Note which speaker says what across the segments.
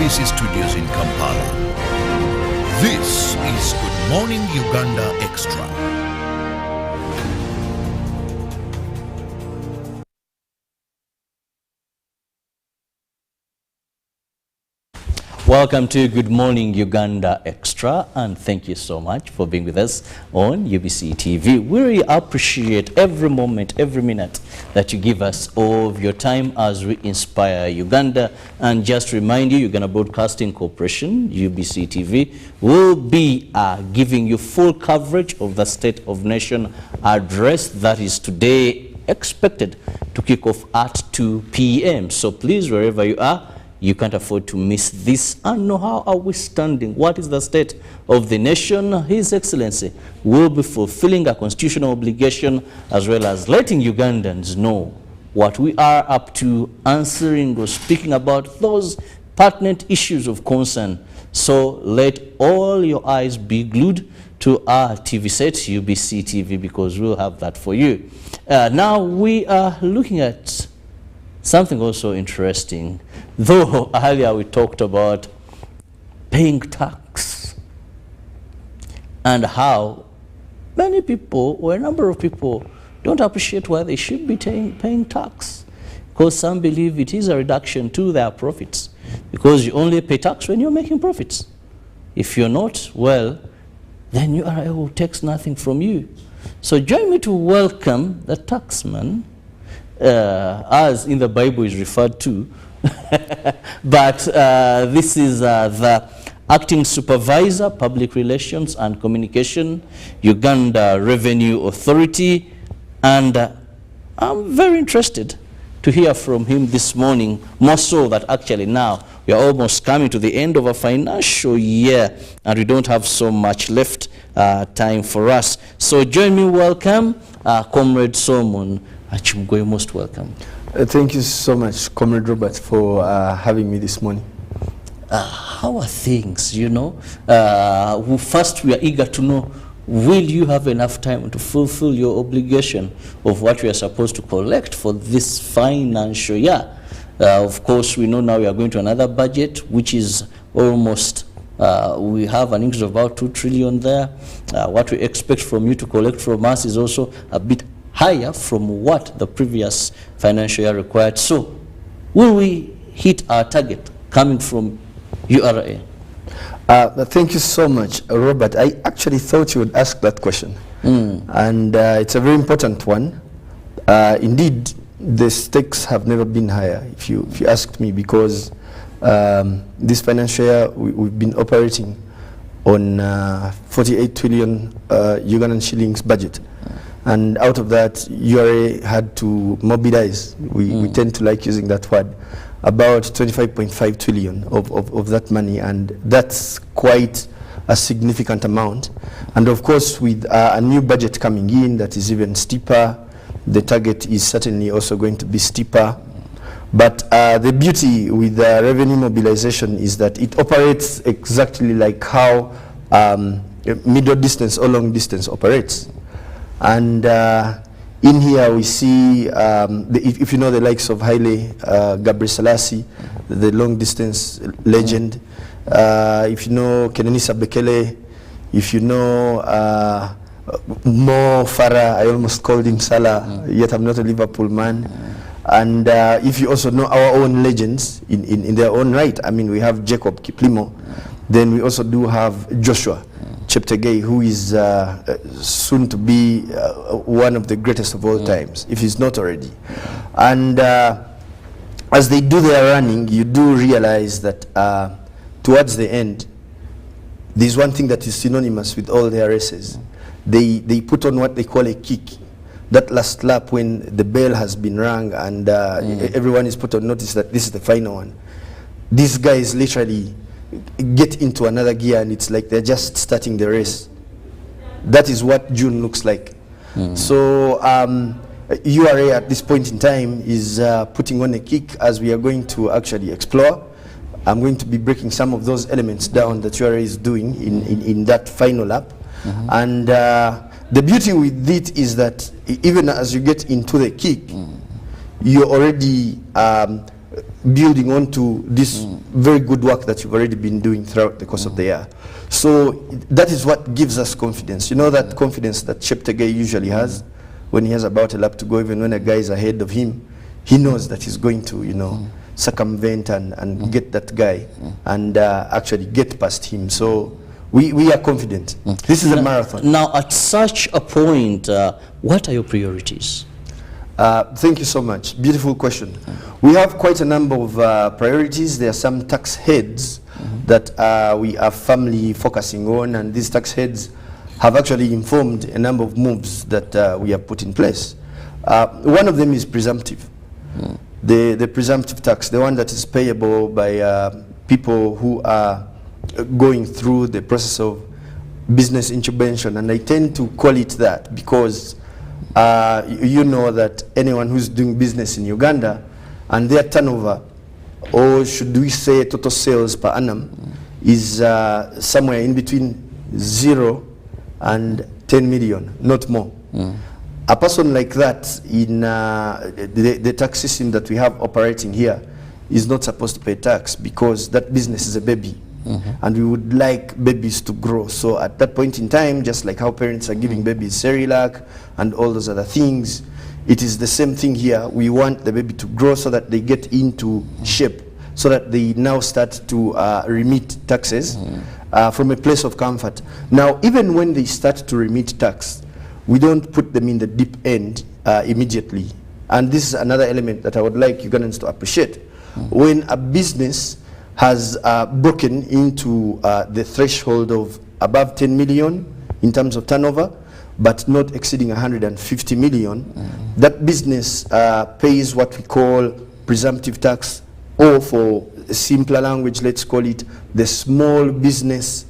Speaker 1: KBC Studios in Kampala. This is Good Morning Uganda Extra.
Speaker 2: Welcome to Good Morning Uganda Extra, and thank you so much for being with us on UBC TV. We really appreciate every moment, every minute that you give us of your time as we inspire Uganda. And just to remind you, Uganda Broadcasting Corporation, UBC TV, will be giving you full coverage of the State of Nation address that is today expected to kick off at 2 p.m. So please, wherever you are, you can't afford to miss this and know how are we standing. What is the state of the nation? His Excellency will be fulfilling a constitutional obligation as well as letting Ugandans know what we are up to, answering or speaking about those pertinent issues of concern. So let all your eyes be glued to our TV set, UBC TV, because we'll have that for you. Now we are looking at something also interesting. Though earlier we talked about paying tax and how many people, or a number of people, don't appreciate why they should be paying tax, because some believe it is a reduction to their profits, because you only pay tax when you're making profits. If you're not, well, then URI will take nothing from you. So join me to welcome the taxman, as in the Bible is referred to, but this is the Acting Supervisor, Public Relations and Communication, Uganda Revenue Authority, and I'm very interested to hear from him this morning, more so that actually now we are almost coming to the end of a financial year and we don't have so much left time for us. So join me, welcome Comrade Solomon Achimgoye, most welcome.
Speaker 3: Thank you so much, Comrade Robert, for having me this morning.
Speaker 2: How are things, you know? First, we are eager to know, will you have enough time to fulfill your obligation of what we are supposed to collect for this financial year? Of course, we know now we are going to another budget, which is almost, we have an increase of about 2 trillion there. What we expect from you to collect from us is also a bit higher from what the previous financial year required. So, will we hit our target coming from URI?
Speaker 3: Thank you so much, Robert. I actually thought you would ask that question. And it's a very important one. Indeed, the stakes have never been higher, if you asked me, because this financial year we've been operating on 48 trillion Ugandan shillings budget. And out of that, URI had to mobilize, we tend to like using that word, about 25.5 trillion of that money, and that's quite a significant amount. And of course, with a new budget coming in that is even steeper, the target is certainly also going to be steeper. But the beauty with the revenue mobilization is that it operates exactly like how middle distance or long distance operates. And in here we see, if you know the likes of Haile Gabriel Selassie, the long distance legend, if you know Kenenisa Bekele, if you know Mo Farah, I almost called him Salah, yet I'm not a Liverpool man. And if you also know our own legends in their own right, I mean, we have Jacob Kiplimo, then we also do have Joshua Cheptegei, who is soon to be one of the greatest of all times, if he's not already. And as they do their running, you do realize that towards the end, there's one thing that is synonymous with all their races. They put on what they call a kick. That last lap when the bell has been rung and everyone is put on notice that this is the final one. These guys literally get into another gear and it's like they're just starting the race. That is what June looks like. So URI at this point in time is putting on a kick as we are going to actually explore. I'm going to be breaking some of those elements down that URI is doing in that final lap. And the beauty with it is that even as you get into the kick, you're already building onto this very good work that you've already been doing throughout the course of the year. So that is what gives us confidence. You know, that confidence that Cheptegei usually has when he has about a lap to go, even when a guy is ahead of him, he knows that he's going to, you know, circumvent and get that guy and actually get past him. So we are confident. This is a marathon.
Speaker 2: Now, at such a point, what are your priorities?
Speaker 3: Thank you so much. Beautiful question. We have quite a number of priorities. There are some tax heads that we are firmly focusing on, and these tax heads have actually informed a number of moves that we have put in place. One of them is presumptive. The presumptive tax, the one that is payable by people who are going through the process of business incubation, and I tend to call it that because you know that anyone who's doing business in Uganda and their turnover, or should we say total sales per annum, is somewhere in between 0 and 10 million, not more. A person like that in the tax system that we have operating here is not supposed to pay tax because that business is a baby. And we would like babies to grow. So at that point in time, just like how parents are giving babies Cerelac and all those other things, it is the same thing here. We want the baby to grow so that they get into shape, so that they now start to remit taxes from a place of comfort. Now, even when they start to remit tax, we don't put them in the deep end immediately. And this is another element that I would like Ugandans to appreciate. When a business has broken into the threshold of above 10 million in terms of turnover, but not exceeding 150 million, that business pays what we call presumptive tax, or for simpler language, let's call it the small business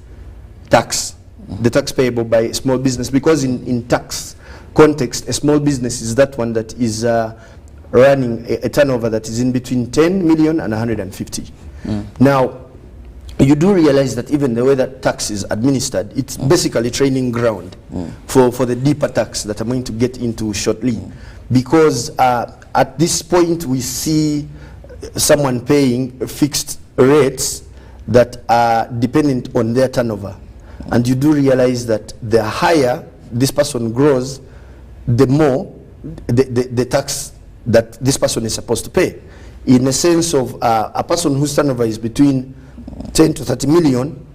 Speaker 3: tax, the tax payable by a small business, because in tax context, a small business is that one that is running a turnover that is in between 10 million and 150. Now, you do realize that even the way that tax is administered, it's basically training ground for the deeper tax that I'm going to get into shortly. Because at this point, we see someone paying fixed rates that are dependent on their turnover. And you do realize that the higher this person grows, the more the tax that this person is supposed to pay. In a sense of a person whose turnover is between 10 to 30 million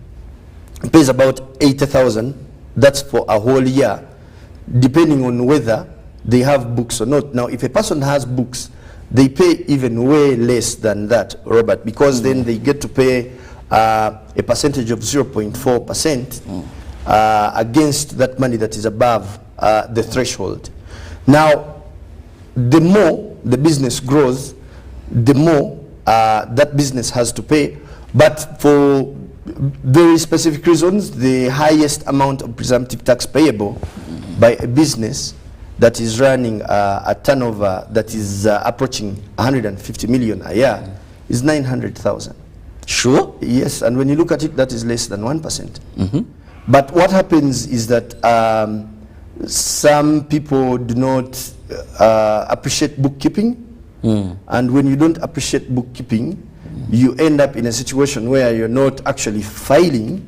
Speaker 3: pays about 80,000. That's for a whole year, depending on whether they have books or not. Now, if a person has books, they pay even way less than that, Robert, because then they get to pay a percentage of 0.4% against that money that is above the threshold. Now, the more the business grows, the more that business has to pay. But for very specific reasons, the highest amount of presumptive tax payable by a business that is running a turnover that is approaching 150 million a year is 900,000.
Speaker 2: Sure.
Speaker 3: Yes, and when you look at it, that is less than 1%. But what happens is that some people do not appreciate bookkeeping. And when you don't appreciate bookkeeping, you end up in a situation where you're not actually filing.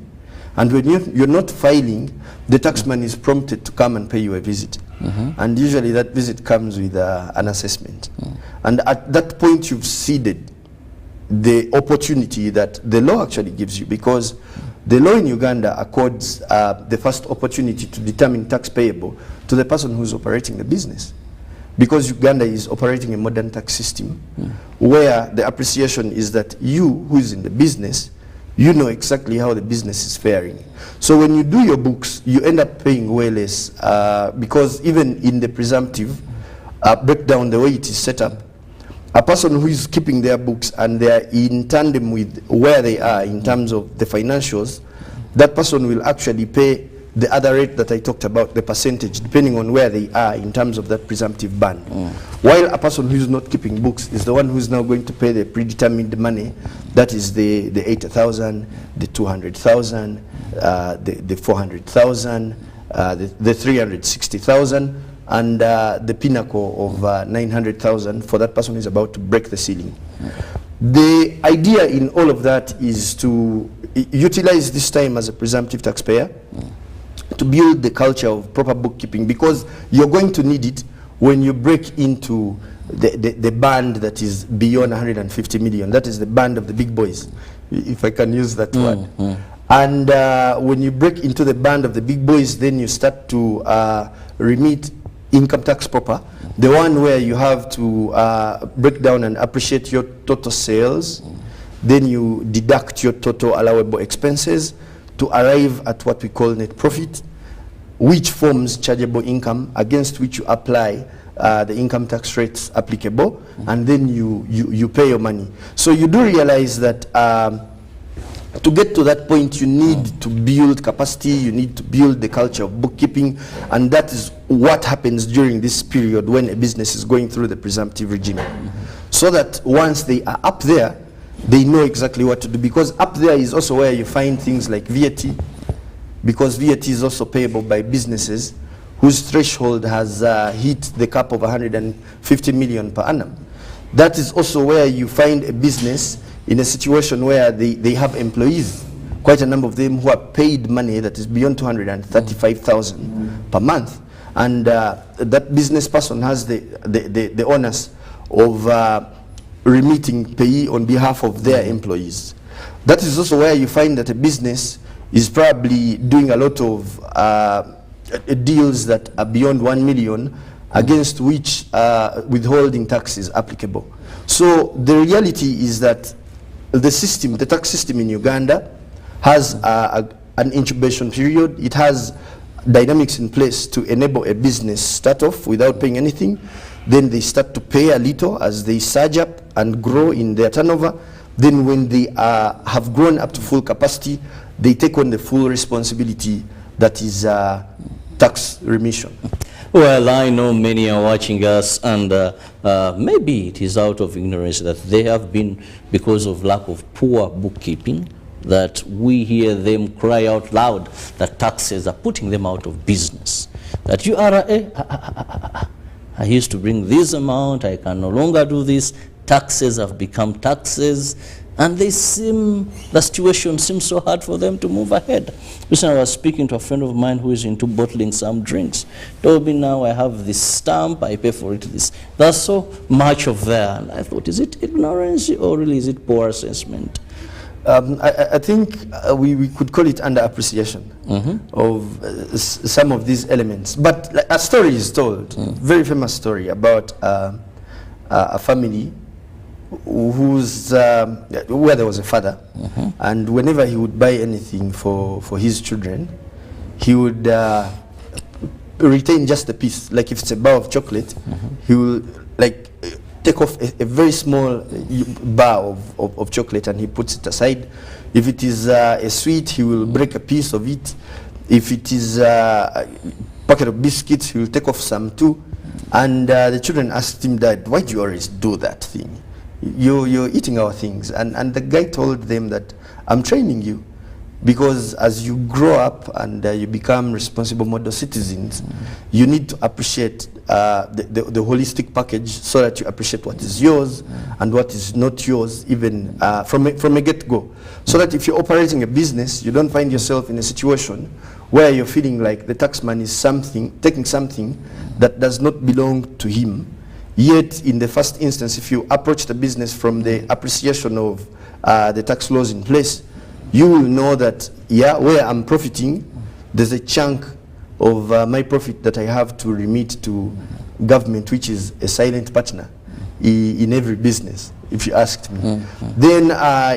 Speaker 3: And when you're not filing, the taxman is prompted to come and pay you a visit. And usually that visit comes with an assessment. And at that point, you've ceded the opportunity that the law actually gives you, because the law in Uganda accords the first opportunity to determine tax payable to the person who's operating the business. Because Uganda is operating a modern tax system where the appreciation is that you, who is in the business, you know exactly how the business is faring. So when you do your books, you end up paying way less because even in the presumptive breakdown, the way it is set up, a person who is keeping their books and they are in tandem with where they are in terms of the financials, that person will actually pay the other rate that I talked about, the percentage, depending on where they are in terms of that presumptive band. While a person who is not keeping books is the one who is now going to pay the predetermined money, that is the 80,000, the 200,000, the 400,000, the 360,000, and the pinnacle of 900,000 for that person who is about to break the ceiling. The idea in all of that is to utilize this time as a presumptive taxpayer to build the culture of proper bookkeeping, because you're going to need it when you break into the band that is beyond 150 million. That is the band of the big boys, if I can use that word. And when you break into the band of the big boys, then you start to remit income tax proper, the one where you have to break down and appreciate your total sales, then you deduct your total allowable expenses to arrive at what we call net profit, which forms chargeable income against which you apply the income tax rates applicable, and then you pay your money. So you do realize that to get to that point, you need to build capacity, you need to build the culture of bookkeeping, and that is what happens during this period when a business is going through the presumptive regime. So that once they are up there, they know exactly what to do, because up there is also where you find things like VAT, because VAT is also payable by businesses whose threshold has hit the cap of 150 million per annum. That is also where you find a business in a situation where they have employees, quite a number of them who are paid money that is beyond 235,000 per month. And that business person has the onus of remitting pay on behalf of their employees. That is also where you find that a business is probably doing a lot of deals that are beyond 1 million, against which withholding tax is applicable. So the reality is that the system, the tax system in Uganda has an incubation period. It has dynamics in place to enable a business start off without paying anything. Then they start to pay a little as they surge up and grow in their turnover. Then when they have grown up to full capacity, they take on the full responsibility that is tax remission.
Speaker 2: Well, I know many are watching us, and maybe it is out of ignorance that they have been, because of lack of poor bookkeeping, that we hear them cry out loud that taxes are putting them out of business. That URI, I used to bring this amount, I can no longer do this, taxes have become taxes, and the situation seems so hard for them to move ahead. Recently I was speaking to a friend of mine who is into bottling some drinks. Told me, now I have this stamp, I pay for it this. There's so much of there. And I thought, is it ignorance or really is it poor assessment?
Speaker 3: I think we could call it under appreciation of some of these elements. But like, a story is told, very famous story about a family whose where there was a father, and whenever he would buy anything for his children, he would retain just a piece. Like if it's a bar of chocolate, he will like take off a very small bar of chocolate and he puts it aside. If it is a sweet, he will break a piece of it. If it is a packet of biscuits, he will take off some too. And the children asked him, "Dad, why do you always do that thing? You're eating our things." And the guy told them that, "I'm training you, because as you grow up and you become responsible model citizens, you need to appreciate the holistic package, so that you appreciate what is yours and what is not yours, even from a get-go. So that if you're operating a business, you don't find yourself in a situation where you're feeling like the taxman is taking something that does not belong to him. Yet, in the first instance, if you approach the business from the appreciation of the tax laws in place, you will know that, yeah, where I'm profiting, there's a chunk of my profit that I have to remit to government, which is a silent partner in every business, if you asked me. Then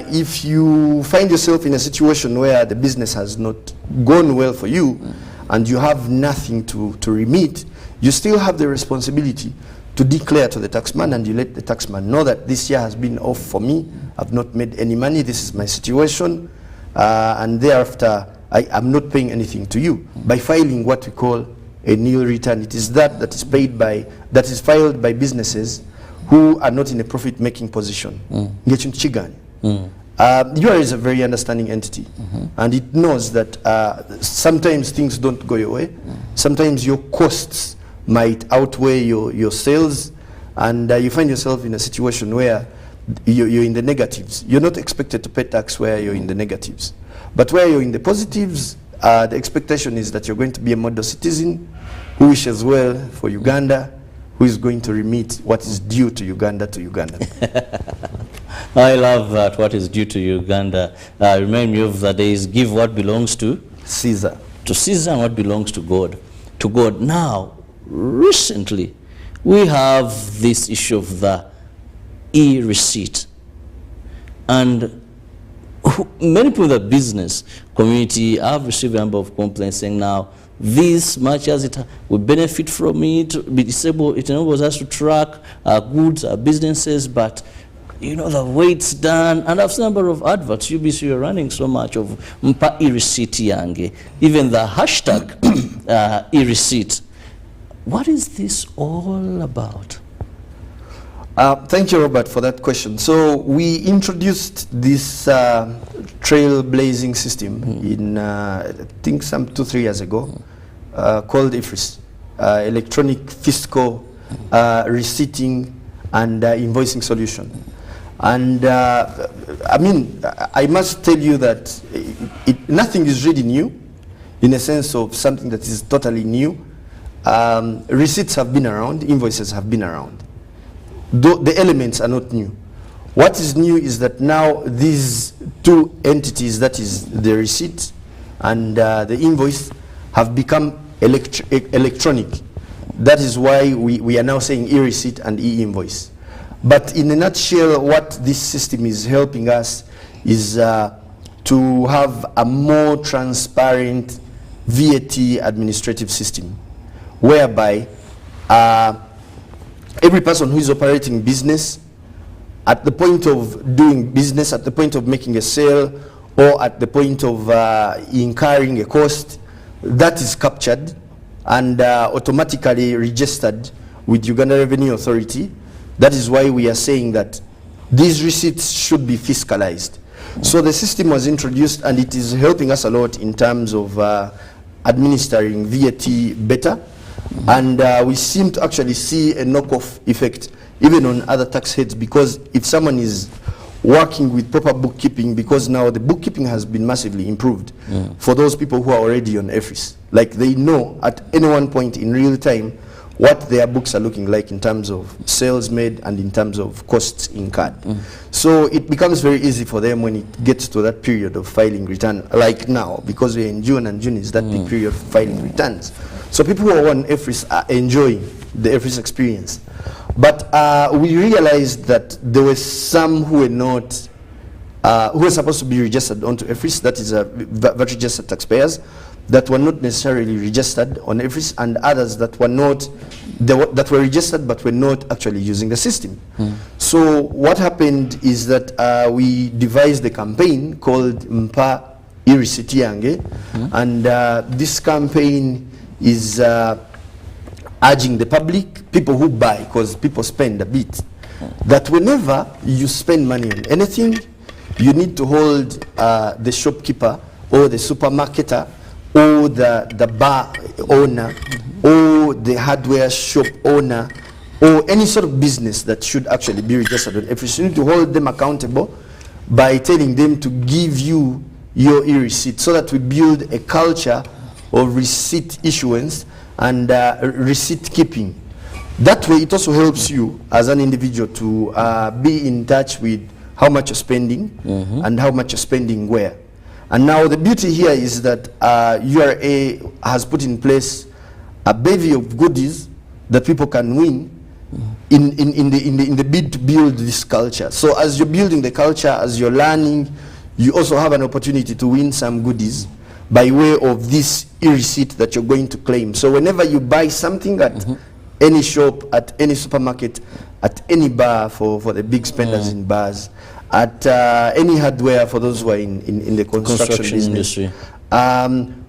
Speaker 3: if you find yourself in a situation where the business has not gone well for you and you have nothing to remit, you still have the responsibility to declare to the taxman, and you let the taxman know that this year has been off for me, I've not made any money, this is my situation, and thereafter I'm not paying anything to you, by filing what we call a nil return. It is that is paid by, that is filed by businesses who are not in a profit-making position. URI is a very understanding entity, and it knows that sometimes things don't go your way, sometimes your costs might outweigh your sales, and you find yourself in a situation where you're in the negatives. You're not expected to pay tax where you're in the negatives. But where you're in the positives, the expectation is that you're going to be a model citizen who wishes well for Uganda, who is going to remit what is due to Uganda to Uganda.
Speaker 2: I love that, what is due to Uganda. Remind me of the days, give what belongs to
Speaker 3: Caesar.
Speaker 2: To Caesar and what belongs to God. To God. Now, recently, we have this issue of the e-receipt. And many people in the business community have received a number of complaints saying now, this much as it we benefit from it, be disabled, it enables us to track our goods, our businesses, but you know the way it's done, and I've seen a number of adverts, UBC are running so much of mpa e-receipt yange, even the hashtag e-receight. What is this all about?
Speaker 3: Thank you, Robert, for that question. So we introduced this trailblazing system in, I think, some 2-3 years ago, called IFRIS, Electronic Fiscal Receipting and Invoicing Solution. And I mean, I must tell you that nothing is really new, in a sense of something that is totally new. Receipts have been around, invoices have been around. Though the elements are not new. What is new is that now these two entities, that is the receipt and the invoice, have become electronic. That is why we are now saying e-receipt and e-invoice. But in a nutshell, what this system is helping us is to have a more transparent VAT administrative system, whereby every person who is operating business, at the point of doing business, at the point of making a sale, or at the point of incurring a cost, that is captured and automatically registered with Uganda Revenue Authority. That is why we are saying that these receipts should be fiscalized. So the system was introduced and it is helping us a lot in terms of administering VAT better. And we seem to actually see a knockoff effect even on other tax heads, because if someone is working with proper bookkeeping, because now the bookkeeping has been massively improved for those people who are already on EFRIS. Like they know at any one point in real time what their books are looking like in terms of sales made and in terms of costs incurred. So it becomes very easy for them when it gets to that period of filing return, like now, because we're in June and June is that big period of filing returns. So people who are on EFRIS are enjoying the EFRIS experience. But we realized that there were some who were not, who were supposed to be registered onto EFRIS, that is VAT registered taxpayers, that were not necessarily registered on EFRIS, and others that were not, that were registered but were not actually using the system. So what happened is that we devised a campaign called Mpa e-receipt yange, and this campaign is urging the public, people who buy, because people spend a bit, that whenever you spend money on anything, you need to hold the shopkeeper or the supermarketer or the bar owner or the hardware shop owner or any sort of business that should actually be registered on EFRIS. You need to hold them accountable by telling them to give you your e-receipt, so that we build a culture of receipt issuance and receipt keeping. That way it also helps you as an individual to be in touch with how much you're spending and how much you're spending where. And now the beauty here is that URA has put in place a bevy of goodies that people can win in the bid to build this culture. So as you're building the culture, as you're learning, you also have an opportunity to win some goodies by way of this e-receipt that you're going to claim. So whenever you buy something at any shop, at any supermarket, at any bar for the big spenders in bars, at any hardware for those who are in the construction business,
Speaker 2: industry,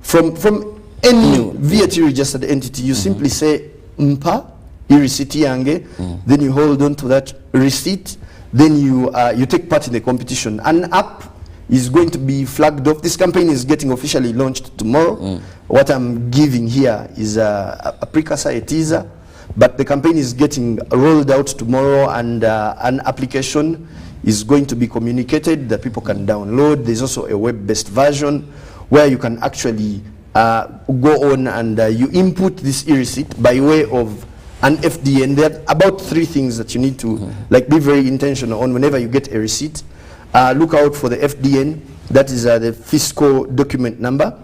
Speaker 3: from any VAT registered entity, you simply say Mpa e-receipt yange, then you hold on to that receipt, then you take part in the competition. An app is going to be flagged off. This campaign is getting officially launched tomorrow. What I'm giving here is a precursor, a teaser, but the campaign is getting rolled out tomorrow, and an application is going to be communicated that people can download. There's also a web-based version where you can actually go on and you input this e-receipt by way of an FDN. There are about 3 things that you need to like be very intentional on whenever you get a receipt. Look out for the FDN, that is the fiscal document number.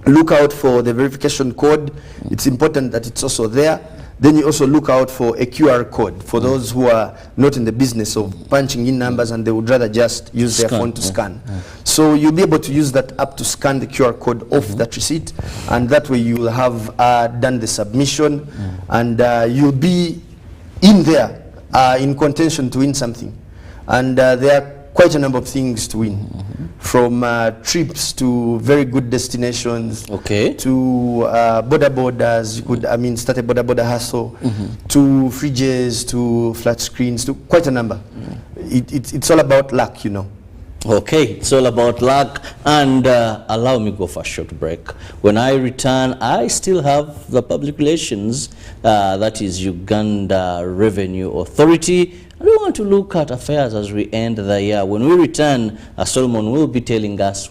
Speaker 3: Look out for the verification code. It's important that it's also there. Then you also look out for a QR code for those who are not in the business of punching in numbers and they would rather just use their phone to scan. So you'll be able to use that app to scan the QR code off that receipt, and that way you will have done the submission, and you'll be in there in contention to win something. And there are quite a number of things to win, from trips to very good destinations, to border borders. You could, start a border hustle, to fridges, to flat screens, to quite a number. It's all about luck, you know.
Speaker 2: Okay, it's all about luck. And allow me go for a short break. When I return, I still have the public relations, that is Uganda Revenue Authority. We want to look at affairs as we end the year. When we return, Solomon will be telling us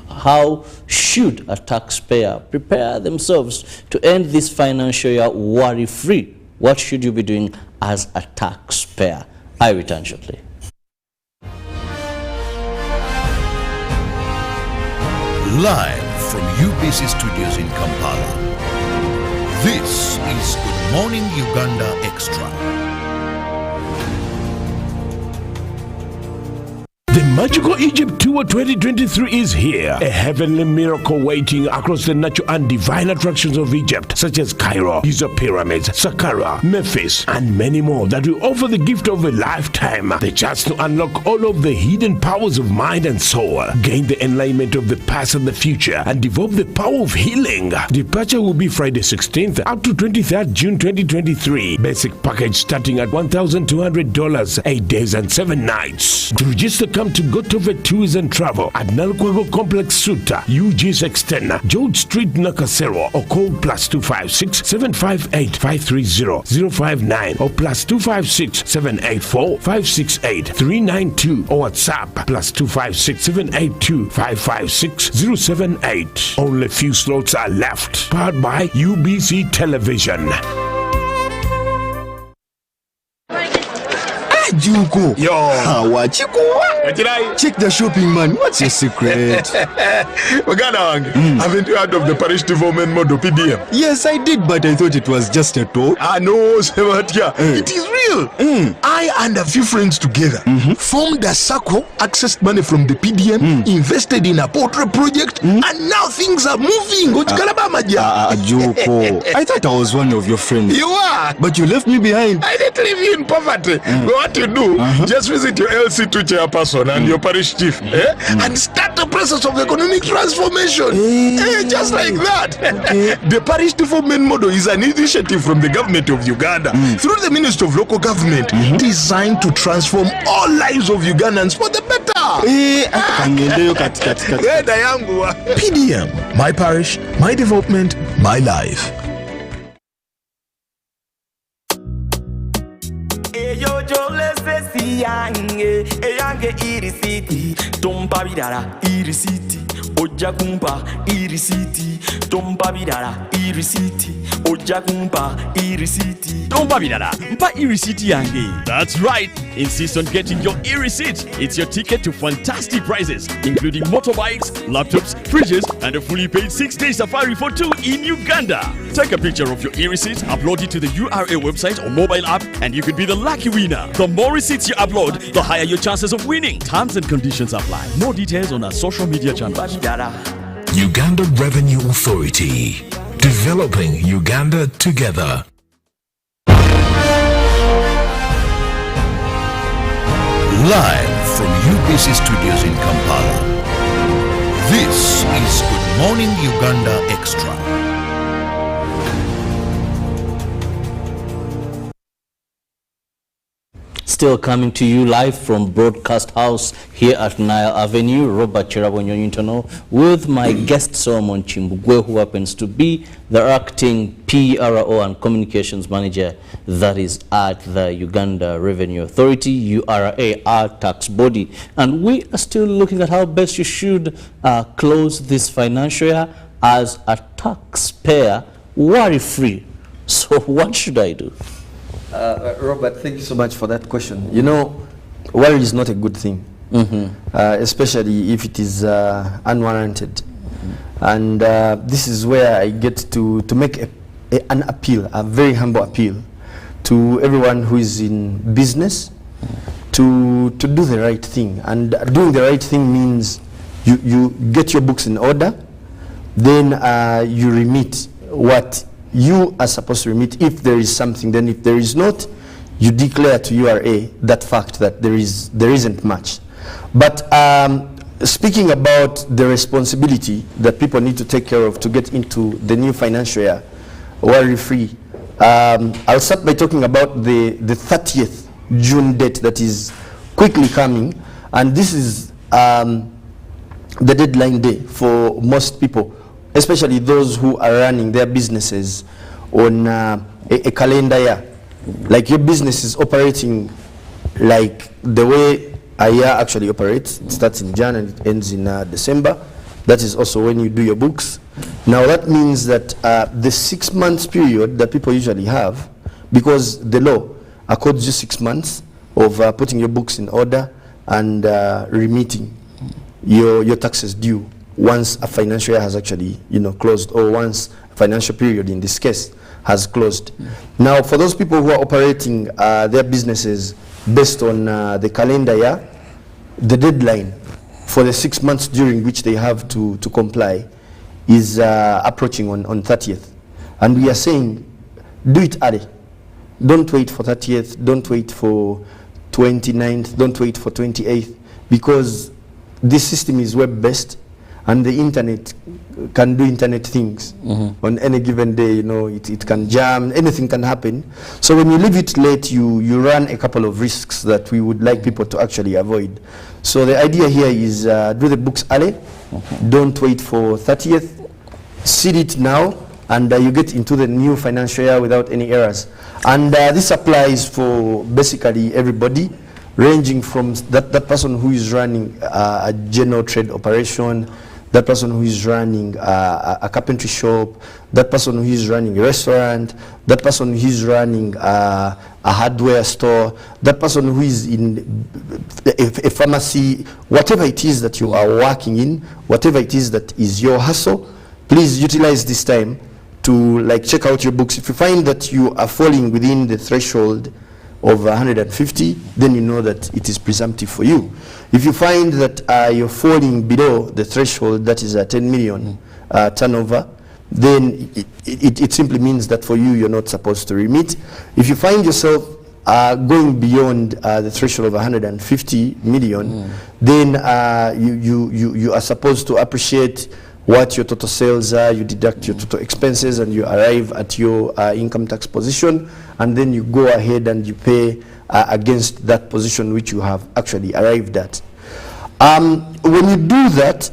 Speaker 2: how should a taxpayer prepare themselves to end this financial year worry-free. What should you be doing as a taxpayer? I return shortly.
Speaker 1: Live from UBC Studios in Kampala, this is Good Morning Uganda Extra.
Speaker 4: The Magical Egypt Tour 2023 is here. A heavenly miracle waiting across the natural and divine attractions of Egypt, such as Cairo, Giza Pyramids, Saqqara, Memphis, and many more that will offer the gift of a lifetime. The chance to unlock all of the hidden powers of mind and soul, gain the enlightenment of the past and the future, and develop the power of healing. Departure will be Friday 16th up to 23rd June 2023. Basic package starting at $1,200, 8 days and 7 nights. To register, come to Gotove Tours and Travel at Nalkwago Complex Suta, UG's Extender, George Street, Nakasero, or call +256 758 530 059 or +256 784 568 392 or WhatsApp +256 782 556 078. Only few slots are left. Powered by UBC Television.
Speaker 5: Juko.
Speaker 6: Yo.
Speaker 5: Check the shopping, man. What's your secret?
Speaker 6: Haven't you heard of the parish development model PDM?
Speaker 5: Yes, I did, but I thought it was just a talk.
Speaker 6: No, Sebatia. It is real. I and a few friends together formed a circle, accessed money from the PDM, invested in a portrait project, and now things are moving.
Speaker 5: Juko. I thought I was one of your friends.
Speaker 6: You are.
Speaker 5: But you left me behind.
Speaker 6: I didn't leave you in poverty. What you do, just visit your LC2 chairperson and your parish chief and start the process of economic transformation. Just like that. The parish development model is an initiative from the government of Uganda through the Ministry of Local Government designed to transform all lives of Ugandans for the better. PDM, my parish, my development, my life.
Speaker 7: Irisiti tompa bidara irisiti ojja kumpa irisiti tompa bidara irisiti ojja kumpa irisiti tompa bidara mpa irisiti yange. That's right, insist on getting your e-receipt. It's your ticket to fantastic prizes including motorbikes, laptops, fridges, and a fully paid 6-day safari for 2 in Uganda. Take a picture of your e-receipt, upload it to the URI website or mobile app, and you could be the lucky winner. The more receipts you upload, the higher your chances of winning. Terms and conditions apply. More details on our social media channels.
Speaker 8: Uganda Revenue Authority, developing Uganda together.
Speaker 1: Live from UBC Studios in Kampala, this is Good Morning Uganda Extra.
Speaker 2: Still coming to you live from Broadcast House here at Nile Avenue. Robert Kirabo with my guest Solomon Chimbugwe, who happens to be the acting PRO and communications manager that is at the Uganda Revenue Authority, URA, our tax body. And we are still looking at how best you should close this financial year as a taxpayer worry-free. So what should I do?
Speaker 3: Robert, thank you so much for that question. You know, worry is not a good thing, especially if it is unwarranted. And this is where I get to make an appeal, a very humble appeal to everyone who is in business to do the right thing. And doing the right thing means you get your books in order, then you remit what you are supposed to remit if there is something. Then if there is not, you declare to URA that fact that there isn't much. But speaking about the responsibility that people need to take care of to get into the new financial year worry-free, I'll start by talking about the 30th June date that is quickly coming, and this is the deadline day for most people, especially those who are running their businesses on a calendar year. Like your business is operating like the way a year actually operates. It starts in January and it ends in December. That is also when you do your books. Now that means that the 6 months period that people usually have, because the law accords you 6 months of putting your books in order and remitting your taxes due once a financial year has actually, closed, or once a financial period, in this case, has closed. Now, for those people who are operating their businesses based on the calendar year, the deadline for the 6 months during which they have to comply is approaching on 30th. And we are saying, do it early. Don't wait for 30th, don't wait for 29th, don't wait for 28th, because this system is web-based, and the internet can do internet things. On any given day, it can jam, anything can happen. So when you leave it late, you run a couple of risks that we would like people to actually avoid. So the idea here is do the books early, don't wait for 30th, seed it now, and you get into the new financial year without any errors. And this applies for basically everybody, ranging from that person who is running a general trade operation, that person who is running a carpentry shop, that person who is running a restaurant, that person who is running a hardware store, that person who is in a pharmacy, whatever it is that you are working in, whatever it is that is your hustle, please utilize this time to check out your books. If you find that you are falling within the threshold of 150, then you know that it is presumptive for you. If you find that you're falling below the threshold, that is a 10 million turnover, then it simply means that for you, you're not supposed to remit. If you find yourself going beyond the threshold of 150 million, then you are supposed to appreciate what your total sales are, you deduct your total expenses, and you arrive at your income tax position, and then you go ahead and you pay against that position which you have actually arrived at. When you do that,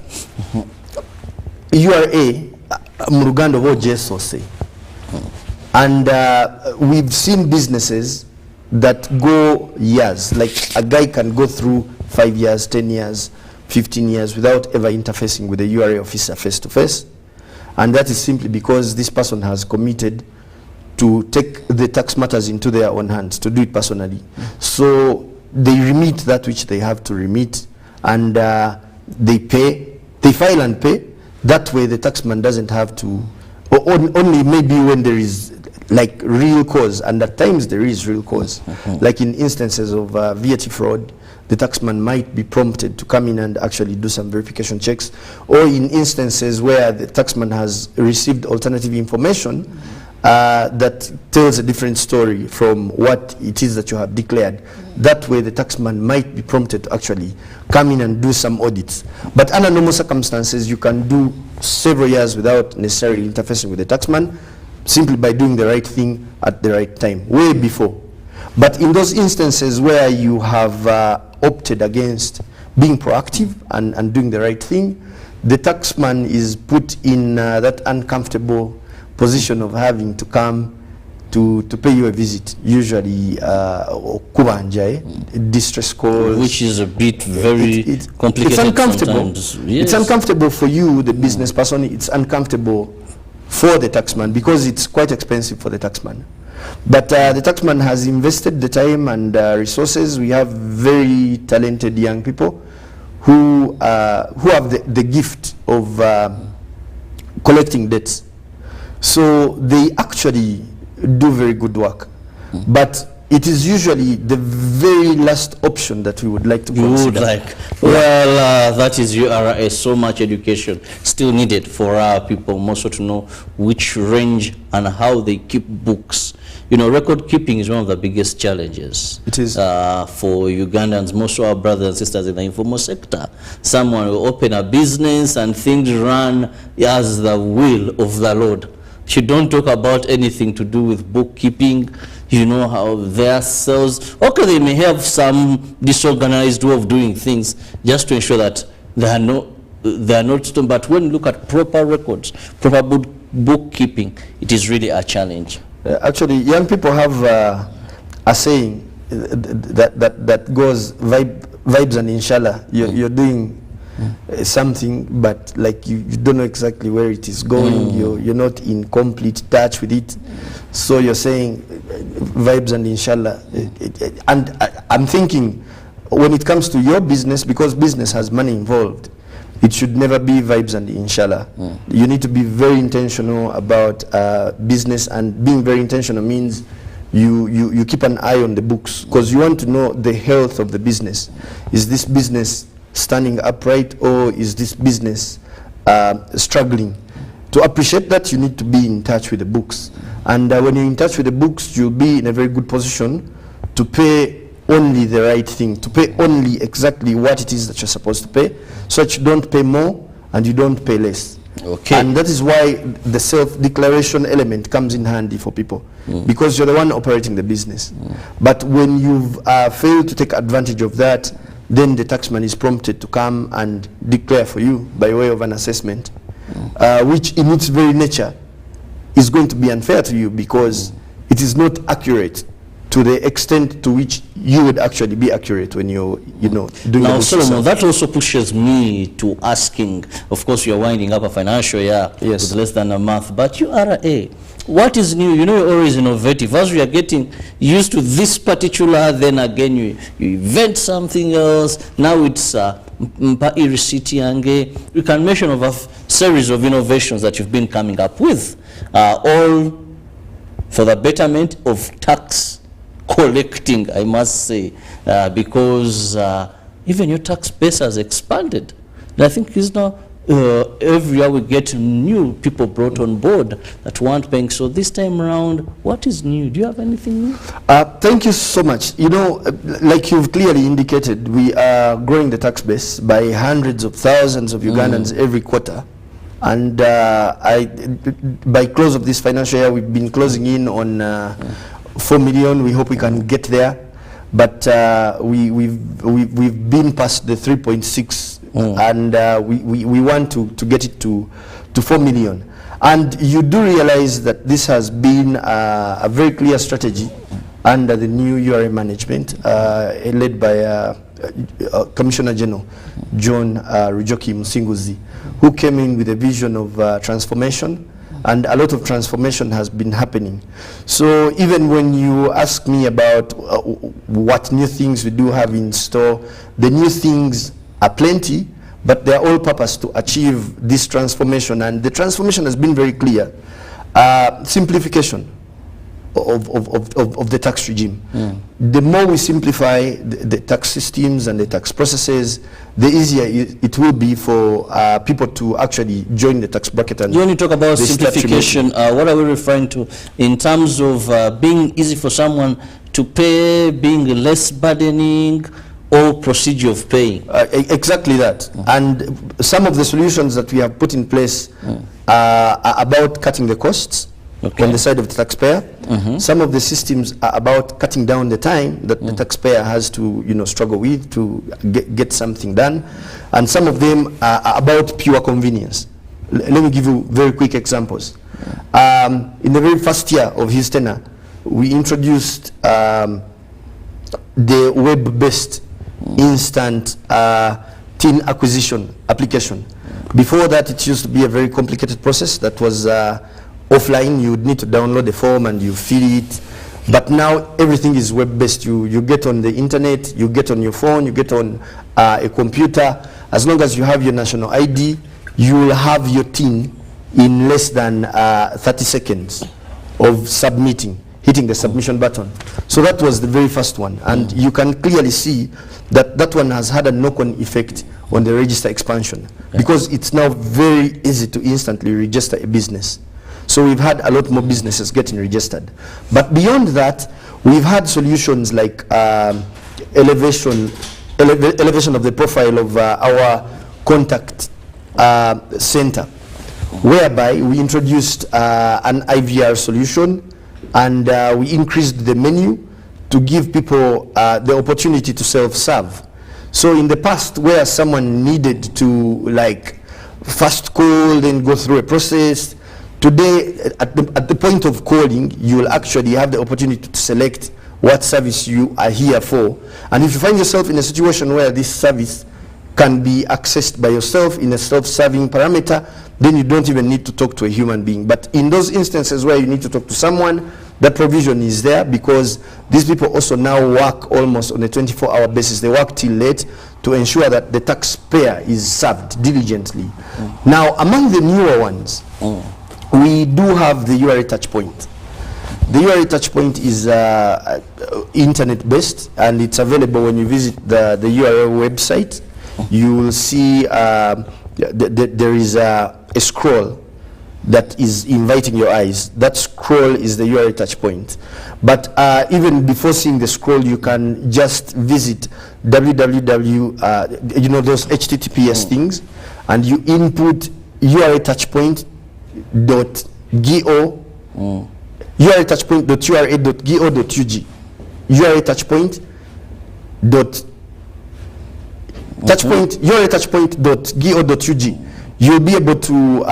Speaker 3: URA, Murugando wo Jeso say, and we've seen businesses that go years, like a guy can go through 5 years, 10 years, 15 years without ever interfacing with the URA officer face to face. And that is simply because this person has committed to take the tax matters into their own hands, to do it personally. So they remit that which they have to remit, and they pay, they file and pay. That way the taxman doesn't have to, or only maybe when there is real cause, and at times there is real cause. Like in instances of VAT fraud, the taxman might be prompted to come in and actually do some verification checks, or in instances where the taxman has received alternative information that tells a different story from what it is that you have declared. That way the taxman might be prompted to actually come in and do some audits. But under normal circumstances, you can do several years without necessarily interfacing with the taxman, simply by doing the right thing at the right time, way before. But in those instances where you have opted against being proactive and doing the right thing, the taxman is put in that uncomfortable position of having to come to pay you a visit, usually kubanja, distress calls.
Speaker 2: Which is a bit very complicated.
Speaker 3: It's uncomfortable.
Speaker 2: Yes.
Speaker 3: It's uncomfortable for you, the business person. It's uncomfortable for the taxman because it's quite expensive for the taxman. But the taxman has invested the time and resources. We have very talented young people who have the gift of collecting debts. So they actually do very good work. But it is usually the very last option that we would like to consider.
Speaker 2: You would like. Well, that is URI. So much education still needed for our people, more so to know which range and how they keep books. You know, record keeping is one of the biggest challenges.
Speaker 3: It is.
Speaker 2: For Ugandans, most of our brothers and sisters in the informal sector. Someone will open a business and things run as the will of the Lord. You don't talk about anything to do with bookkeeping. You know how their sales, okay, they may have some disorganized way of doing things just to ensure that they are not stolen. But when you look at proper records, proper bookkeeping, it is really a challenge.
Speaker 3: Actually, young people have a saying that goes vibes and inshallah. You're doing something, but like you don't know exactly where it is going. You're not in complete touch with it. So you're saying vibes and inshallah. And I'm thinking when it comes to your business, because business has money involved, it should never be vibes and inshallah. You need to be very intentional about business, and being very intentional means you keep an eye on the books because you want to know the health of the business. Is this business standing upright, or is this business struggling? To appreciate that, you need to be in touch with the books. And when you're in touch with the books, you'll be in a very good position to pay only the right thing, to pay only exactly what it is that you're supposed to pay, so that you don't pay more and you don't pay less.
Speaker 2: Okay.
Speaker 3: And that is why the self-declaration element comes in handy for people, because you're the one operating the business. But when you've failed to take advantage of that, then the taxman is prompted to come and declare for you by way of an assessment, which in its very nature is going to be unfair to you because it is not accurate to the extent to which you would actually be accurate when you're, doing
Speaker 2: now,
Speaker 3: the
Speaker 2: Solomon, that also pushes me to asking, of course, you're winding up a financial year with less than a month, but URA, what is new? You know, you're always innovative. As we are getting used to this particular, then again, you invent something else. Now it's eIriciti Ange. You can mention of a series of innovations that you've been coming up with, all for the betterment of tax collecting, I must say, because even your tax base has expanded. And I think it's now every year we get new people brought on board that weren't paying. So this time around, what is new? Do you have anything new?
Speaker 3: Thank you so much. You know, like you've clearly indicated, we are growing the tax base by hundreds of thousands of Ugandans every quarter. And by close of this financial year, we've been closing in on 4 million. We hope we can get there, but we've been past the 3.6, and we want to get it to 4 million. And you do realize that this has been a very clear strategy under the new URI management, led by Commissioner General John Rujoki Musinguzi, who came in with a vision of transformation. And a lot of transformation has been happening. So even when you ask me about what new things we do have in store, the new things are plenty, but they're all purpose to achieve this transformation. And the transformation has been very clear. Simplification of the tax regime. The more we simplify the tax systems and the tax processes, the easier it will be for people to actually join the tax bracket. And
Speaker 2: when you talk about simplification, what are we referring to in terms of being easy for someone to pay, being less burdening, or procedure of paying?
Speaker 3: Exactly that. And some of the solutions that we have put in place are about cutting the costs on the side of the taxpayer. Some of the systems are about cutting down the time that the taxpayer has to, struggle with to get something done, and some of them are about pure convenience. Let me give you very quick examples. In the very first year of his tenure, we introduced the web-based instant tin acquisition application. Before that, it used to be a very complicated process that was offline. You would need to download the form and you fill it. But now everything is web-based. You get on the internet, you get on your phone, you get on a computer. As long as you have your national ID, you will have your tin in less than 30 seconds of submitting, hitting the submission button. So that was the very first one. And you can clearly see that that one has had a knock-on effect on the register expansion, because it's now very easy to instantly register a business. So we've had a lot more businesses getting registered. But beyond that, we've had solutions like elevation of the profile of our contact center, whereby we introduced an IVR solution, and we increased the menu to give people the opportunity to self-serve. So in the past, where someone needed to first call, then go through a process, today at the point of calling, you will actually have the opportunity to select what service you are here for. And if you find yourself in a situation where this service can be accessed by yourself in a self-serving parameter, then you don't even need to talk to a human being. But in those instances where you need to talk to someone, that provision is there, because these people also now work almost on a 24-hour basis. They work till late to ensure that the taxpayer is served diligently. Now, among the newer ones, we do have the URI Touch Point. The URI Touch Point is internet-based, and it's available when you visit the URL website. You will see there is a scroll that is inviting your eyes. That scroll is the URI Touch Point. But even before seeing the scroll, you can just visit www, those HTTPS things, and you input URITouchpoint.go, URITouchpoint.ura.go.ug, URITouchpoint.go.ug. You'll be able to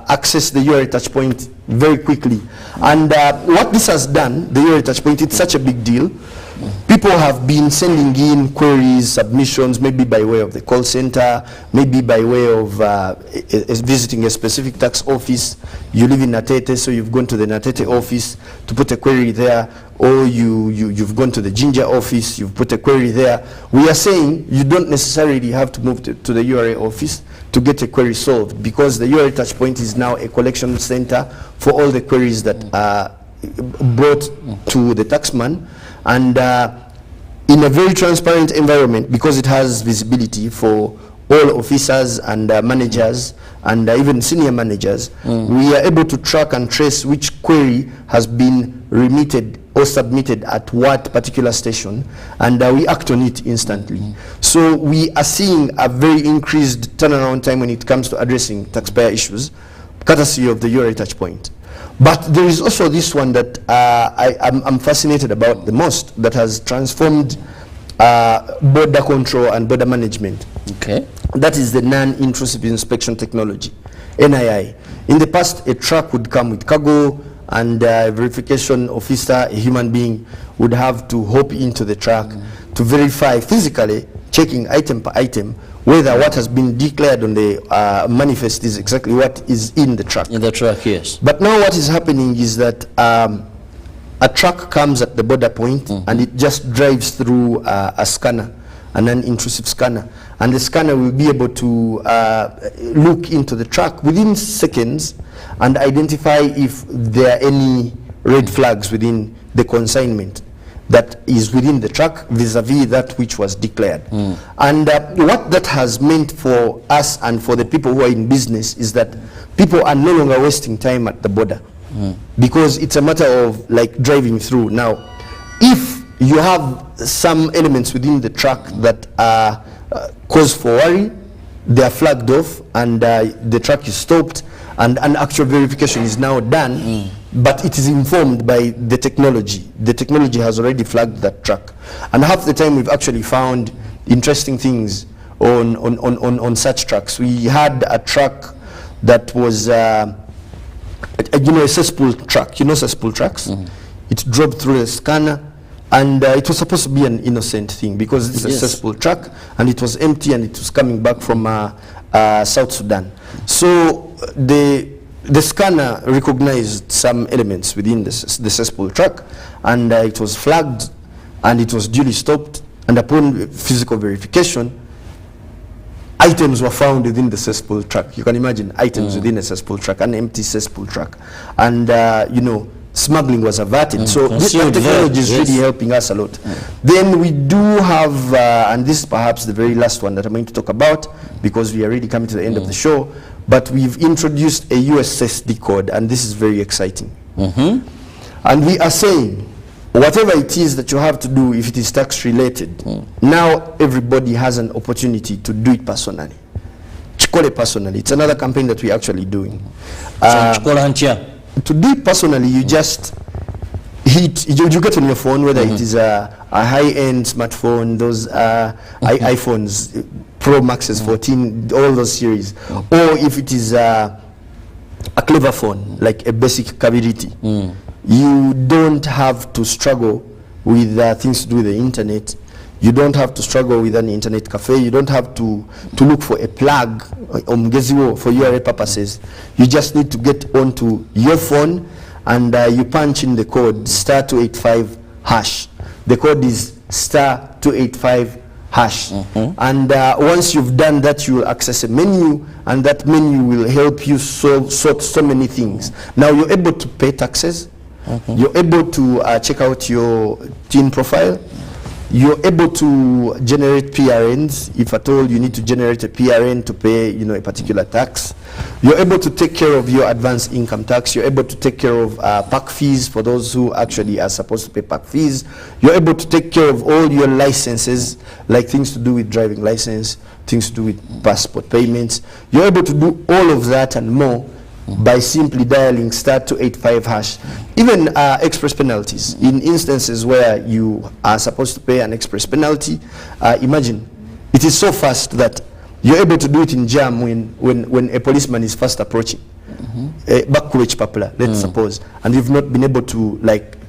Speaker 3: access the URI Touch Point very quickly. And what this has done, the URI Touch Point, it's such a big deal. People have been sending in queries, submissions, maybe by way of the call center, maybe by way of visiting a specific tax office. You live in Natete, so you've gone to the Natete office to put a query there, or you've gone to the Ginger office, you've put a query there. We are saying you don't necessarily have to move to the URI office to get a query solved, because the URI Touch Point is now a collection center for all the queries that are brought to the taxman, and in a very transparent environment, because it has visibility for all officers and managers and even senior managers. We are able to track and trace which query has been remitted or submitted at what particular station, and we act on it instantly. So we are seeing a very increased turnaround time when it comes to addressing taxpayer issues, courtesy of the URI Touch Point. But there is also this one that I'm fascinated about the most, that has transformed border control and border management. Okay. That is the non-intrusive inspection technology, NII. In the past, a truck would come with cargo, and a verification officer, a human being, would have to hop into the truck to verify physically, checking item per item, whether what has been declared on the manifest is exactly what is in the truck.
Speaker 2: In the truck, yes.
Speaker 3: But now what is happening is that a truck comes at the border point, and it just drives through a scanner, a non-intrusive scanner. And the scanner will be able to look into the truck within seconds and identify if there are any red flags within the consignment that is within the truck vis-a-vis that which was declared. And what that has meant for us and for the people who are in business is that people are no longer wasting time at the border, because it's a matter of like driving through. Now, if you have some elements within the truck that are cause for worry, they are flagged off, and the truck is stopped, and actual verification is now done, but it is informed by the technology. The technology has already flagged that truck. And half the time we've actually found interesting things on such trucks. We had a truck that was, a cesspool truck. Cesspool trucks? It drove through the scanner, and it was supposed to be an innocent thing because it's a cesspool truck, and it was empty, and it was coming back from South Sudan. So the scanner recognized some elements within the cesspool truck, and it was flagged, and it was duly stopped, and upon physical verification, items were found within the cesspool truck. You can imagine items within a cesspool truck, an empty cesspool truck, and smuggling was averted. So this technology is really helping us a lot. Then we do have, and this is perhaps the very last one that I'm going to talk about, because we are really coming to the end of the show, but we've introduced a USSD code, and this is very exciting. And we are saying, whatever it is that you have to do, if it is tax related, now everybody has an opportunity to do it personally. Chikole personally. It's another campaign that we're actually doing. To do it personally, you just hit, you get on your phone, whether it is a high-end smartphone, those iPhones, Pro Maxes 14, all those series, or if it is a clever phone, like a basic Kabiriti. You don't have to struggle with things to do with the internet. You don't have to struggle with an internet cafe. You don't have to look for a plug for URI purposes. You just need to get onto your phone, and you punch in the code *285#. The code is *285#. And once you've done that, you will access a menu, and that menu will help you sort so many things. Now you're able to pay taxes. You're able to check out your TIN profile. You're able to generate PRNs, if at all you need to generate a PRN to pay, a particular tax. You're able to take care of your advanced income tax. You're able to take care of PAC fees for those who actually are supposed to pay PAC fees. You're able to take care of all your licenses, like things to do with driving license, things to do with passport payments. You're able to do all of that and more by simply dialing *285#. Even express penalties. In instances where you are supposed to pay an express penalty, imagine, it is so fast that you're able to do it in jam when a policeman is fast approaching. Let's suppose, and you've not been able to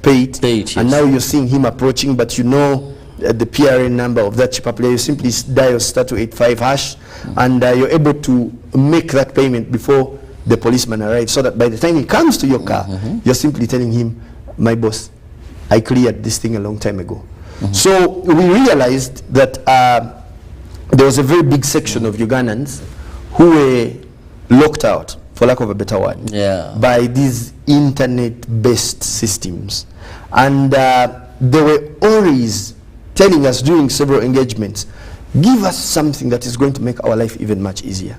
Speaker 3: pay it, and now you're seeing him approaching, but you know the PRN number of that chipapula. You simply dial *285#, and you're able to make that payment before the policeman arrives, so that by the time he comes to your car, you're simply telling him, my boss, I cleared this thing a long time ago. So we realized that there was a very big section of Ugandans who were locked out, for lack of a better word, by these internet-based systems. And they were always telling us during several engagements, give us something that is going to make our life even much easier.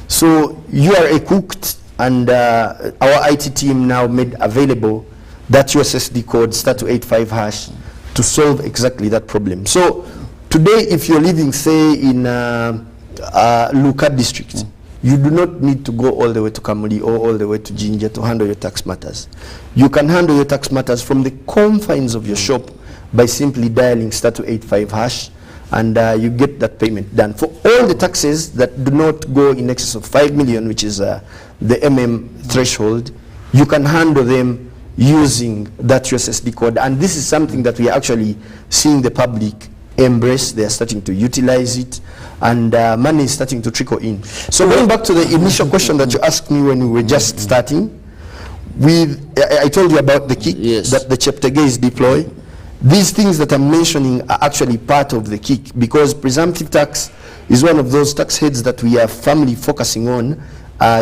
Speaker 3: So URI cooked, and our IT team now made available that USSD code *285# to solve exactly that problem. So today, if you're living, say, in Luka district, you do not need to go all the way to Kamuli or all the way to Jinja to handle your tax matters. You can handle your tax matters from the confines of your shop by simply dialing *285#. And you get that payment done. For all the taxes that do not go in excess of 5 million, which is the threshold, you can handle them using that USSD code. And this is something that we are actually seeing the public embrace. They are starting to utilize it, and money is starting to trickle in. So going back to the initial question that you asked me when we were just starting, I told you about the kick that the Cheptegei deploy. These things that I'm mentioning are actually part of the kick, because presumptive tax is one of those tax heads that we are firmly focusing on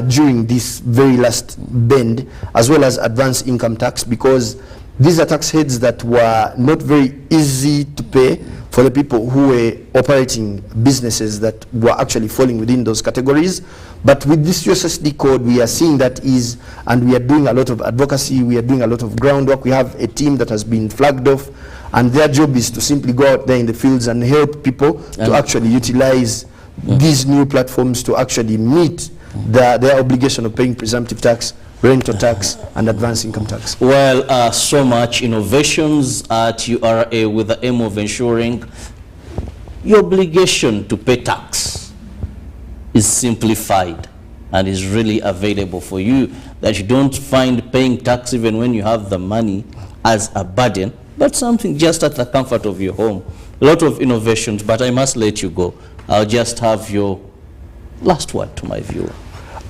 Speaker 3: during this very last bend, as well as advanced income tax, because these are tax heads that were not very easy to pay for the people who were operating businesses that were actually falling within those categories. But with this USSD code, we are seeing that ease, and we are doing a lot of advocacy, we are doing a lot of groundwork. We have a team that has been flagged off, and their job is to simply go out there in the fields and help people to actually utilize these new platforms to actually meet their obligation of paying presumptive tax, rental tax, and advance income tax.
Speaker 2: Well, so much innovations at URA with the aim of ensuring your obligation to pay tax is simplified and is really available for you, that you don't find paying tax even when you have the money as a burden, but something just at the comfort of your home. A lot of innovations, but I must let you go. I'll just have your last word to my viewer.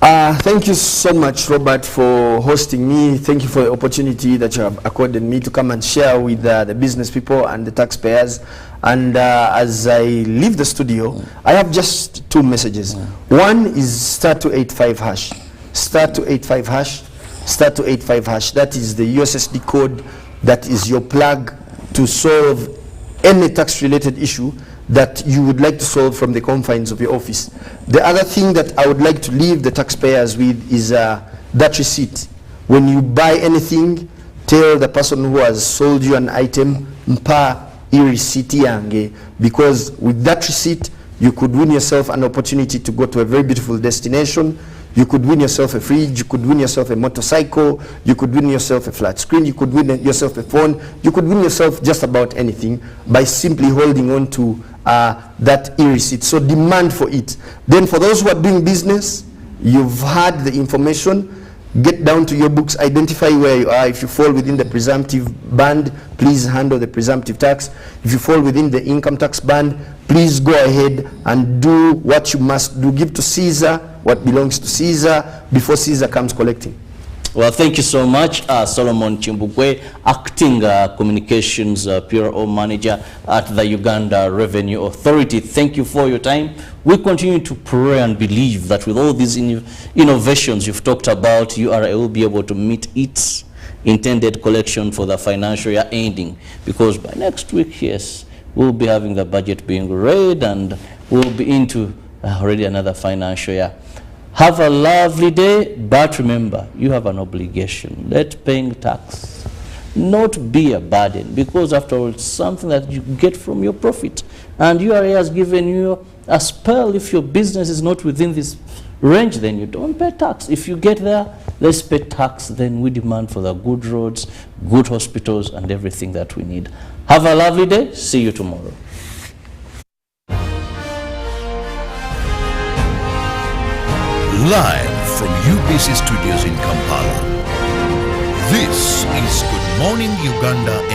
Speaker 3: Thank you so much, Robert, for hosting me. Thank you for the opportunity that you have accorded me to come and share with the business people and the taxpayers. And as I leave the studio, I have just two messages. One is *285#. *285#. *285#. That is the USSD code. That is your plug to solve any tax-related issue that you would like to solve from the confines of your office. The other thing that I would like to leave the taxpayers with is that receipt. When you buy anything, tell the person who has sold you an item, mpa receipt yange, because with that receipt, you could win yourself an opportunity to go to a very beautiful destination. You could win yourself a fridge, you could win yourself a motorcycle, you could win yourself a flat screen, you could win yourself a phone, you could win yourself just about anything by simply holding on to that e-receipt. So demand for it. Then for those who are doing business, you've had the information, get down to your books, identify where you are. If you fall within the presumptive band, please handle the presumptive tax. If you fall within the income tax band, please go ahead and do what you must do. Give to Caesar what belongs to Caesar before Caesar comes collecting.
Speaker 2: Well, thank you so much, Solomon Chimbugwe, Acting Communications Bureau Manager at the Uganda Revenue Authority. Thank you for your time. We continue to pray and believe that with all these innovations you've talked about, URA will be able to meet its intended collection for the financial year ending. Because by next week, yes, we'll be having the budget being read and we'll be into already another financial year. Have a lovely day, but remember, you have an obligation. Let paying tax not be a burden, because after all, it's something that you get from your profit. And URA has given you a spell. If your business is not within this range, then you don't pay tax. If you get there, let's pay tax. Then we demand for the good roads, good hospitals, and everything that we need. Have a lovely day. See you tomorrow.
Speaker 1: Live from UBC Studios in Kampala. This is Good Morning Uganda.